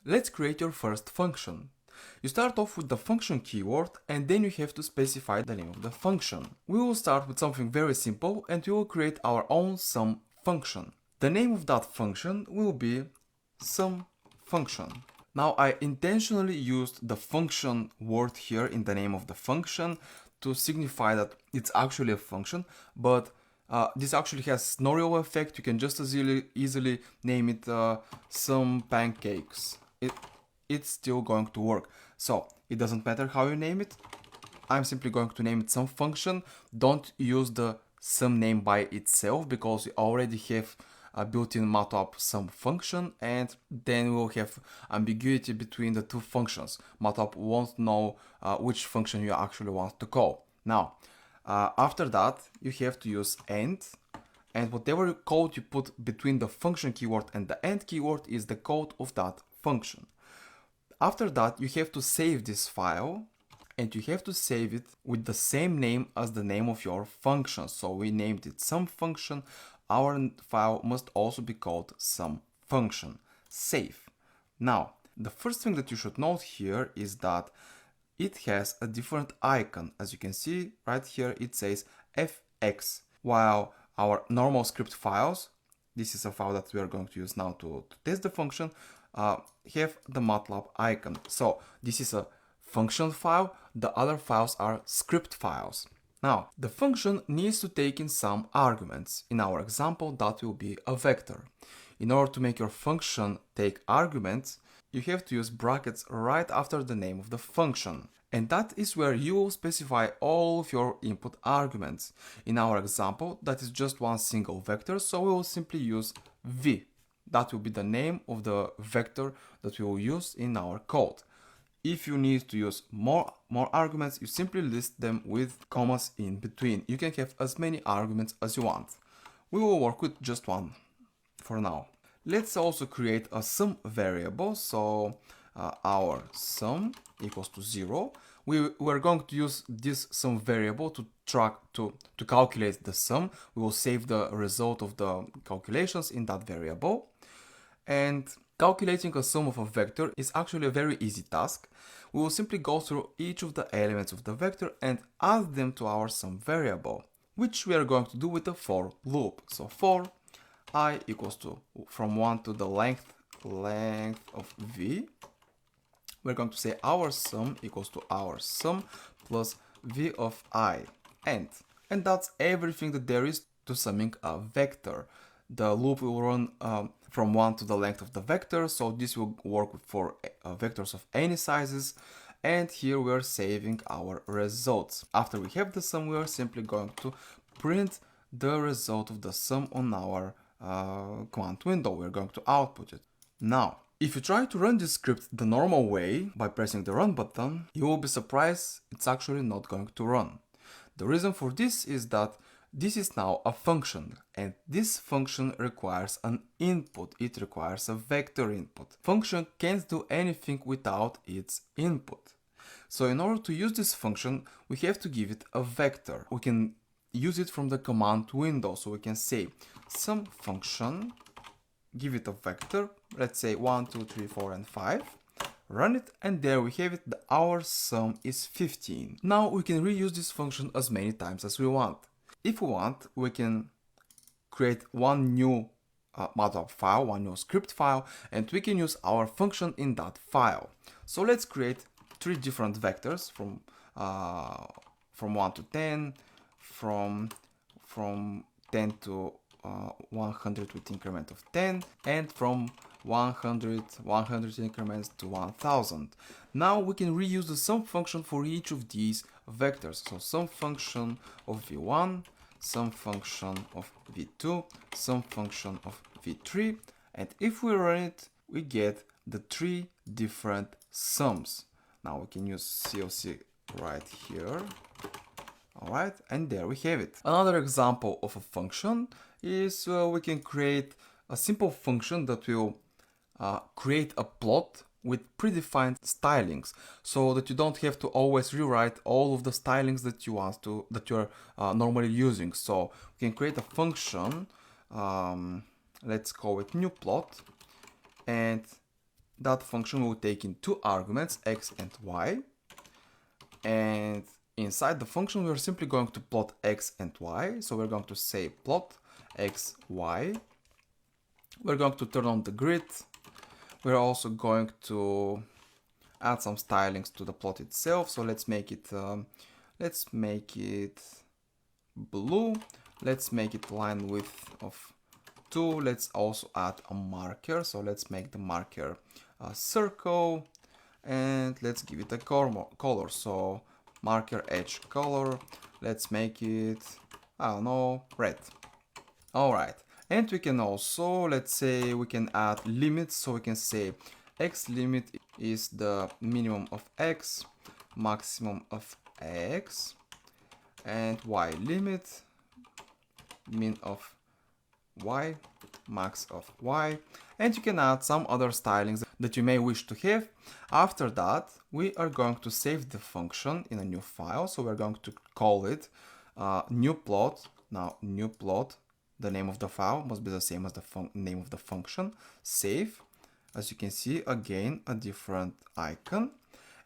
Let's create your first function. You start off with the function keyword and then you have to specify the name of the function. We will start with something very simple and we will create our own sum function. The name of that function will be sum function. Now I intentionally used the function word here in the name of the function to signify that it's actually a function, but this actually has no real effect. You can just as easily name it some pancakes. It's still going to work. So it doesn't matter how you name it. I'm simply going to name it some function. Don't use the sum name by itself because we already have a built-in MATLAB sum function, and then we'll have ambiguity between the two functions. MATLAB won't know which function you actually want to call. Now, after that, you have to use AND, and whatever code you put between the function keyword and the AND keyword is the code of that function. After that, you have to save this file, and you have to save it with the same name as the name of your function. So we named it sum function. Our file must also be called sum function. Save. Now, the first thing that you should note here is that it has a different icon. As you can see right here, it says fx, while our normal script files, this is a file that we are going to use now to test the function, have the MATLAB icon. So this is a function file, the other files are script files. Now, the function needs to take in some arguments. In our example, that will be a vector. In order to make your function take arguments, you have to use brackets right after the name of the function. And that is where you will specify all of your input arguments. In our example, that is just one single vector, so we will simply use v. That will be the name of the vector that we will use in our code. If you need to use more arguments, you simply list them with commas in between. You can have as many arguments as you want. We will work with just one for now. Let's also create a sum variable. So our sum equals to 0. We're going to use this sum variable to calculate the sum. We will save the result of the calculations in that variable. And calculating a sum of a vector is actually a very easy task. We will simply go through each of the elements of the vector and add them to our sum variable, which we are going to do with a for loop. So for I equals to from 1 to the length of v, we're going to say our sum equals to our sum plus v of I, and that's everything that there is to summing a vector. The loop will run from 1 to the length of the vector, so this will work for vectors of any sizes. And here we are saving our results. After we have the sum, we are simply going to print the result of the sum on our command window. We're going to output it. Now, if you try to run this script the normal way by pressing the run button, you will be surprised it's actually not going to run. The reason for this is that this is now a function, and this function requires an input. It requires a vector input. Function can't do anything without its input. So in order to use this function, we have to give it a vector. We can use it from the command window. So we can say sum function, give it a vector, let's say 1, 2, 3, 4, and 5. Run it, and there we have it. Our sum is 15. Now we can reuse this function as many times as we want. If we want, we can create one new MATLAB file, one new script file, and we can use our function in that file. So let's create 3 different vectors from 1 to 10, from 10 to 100 with increment of 10, and from 100 increments to 1000. Now we can reuse the sum function for each of these vectors. So sum function of v1, sum function of v2, sum function of v3, and if we run it, we get the 3 different sums. Now we can use CLC right here. Alright, and there we have it. Another example of a function is we can create a simple function that will create a plot with predefined stylings, so that you don't have to always rewrite all of the stylings that you're normally using. So we can create a function, let's call it new plot, and that function will take in two arguments, x and y, and inside the function we're simply going to plot x and y. So we're going to say plot x, y. We're going to turn on the grid. We're also going to add some stylings to the plot itself. So let's make it blue. Let's make it line width of 2. Let's also add a marker. So let's make the marker a circle, and let's give it a color. So marker edge color, let's make it, I don't know, red. All right. And we can also, let's say, we can add limits. So we can say x limit is the minimum of x, maximum of x, and y limit, min of y, max of y. And you can add some other stylings that you may wish to have. After that, we are going to save the function in a new file. So we're going to call it new plot. Now, new plot, the name of the file must be the same as the name of the function. Save. As you can see, again, a different icon.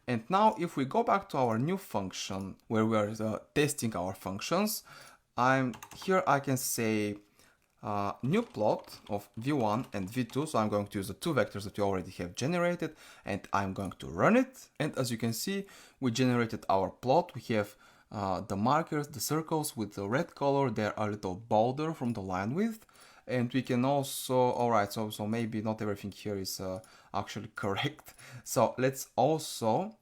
And now if we go back to our new function where we are testing our functions, here I can say new plot of v1 and v2. So I'm going to use the two vectors that we already have generated, and I'm going to run it. And as you can see, we generated our plot. We have the markers, the circles with the red color. They're a little bolder from the line width. And we can also, all right, so maybe not everything here is actually correct. So let's do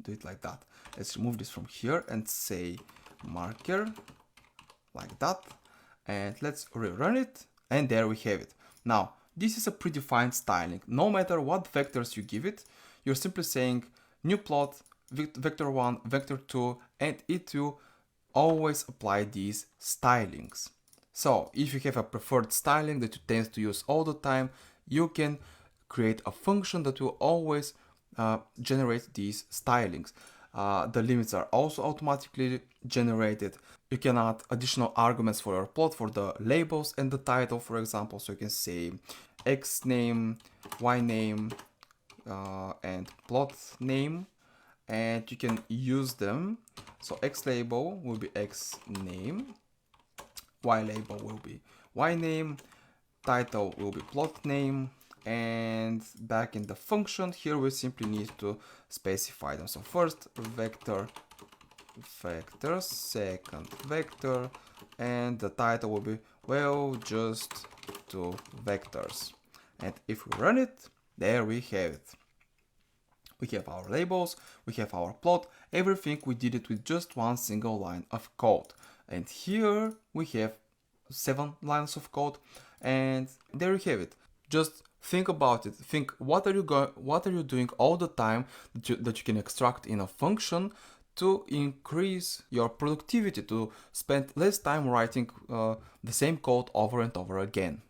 it like that. Let's remove this from here and say marker like that. And let's rerun it. And there we have it. Now, this is a predefined styling. No matter what vectors you give it, you're simply saying new plot, vector 1, vector 2, and it will always apply these stylings. So if you have a preferred styling that you tend to use all the time, you can create a function that will always generate these stylings. The limits are also automatically generated. You can add additional arguments for your plot, for the labels and the title, for example. So you can say x name, y name, and plot name, and you can use them. So x label will be x name, y label will be y name, title will be plot name, and back in the function here we simply need to specify them. So first vector, second vector, and the title will be, well, just 2 vectors. And if we run it, there we have it. We have our labels, we have our plot, everything we did it with just one single line of code. And here we have 7 lines of code, and there you have it. Just think about it. Think what are you doing all the time that you can extract in a function to increase your productivity, to spend less time writing the same code over and over again.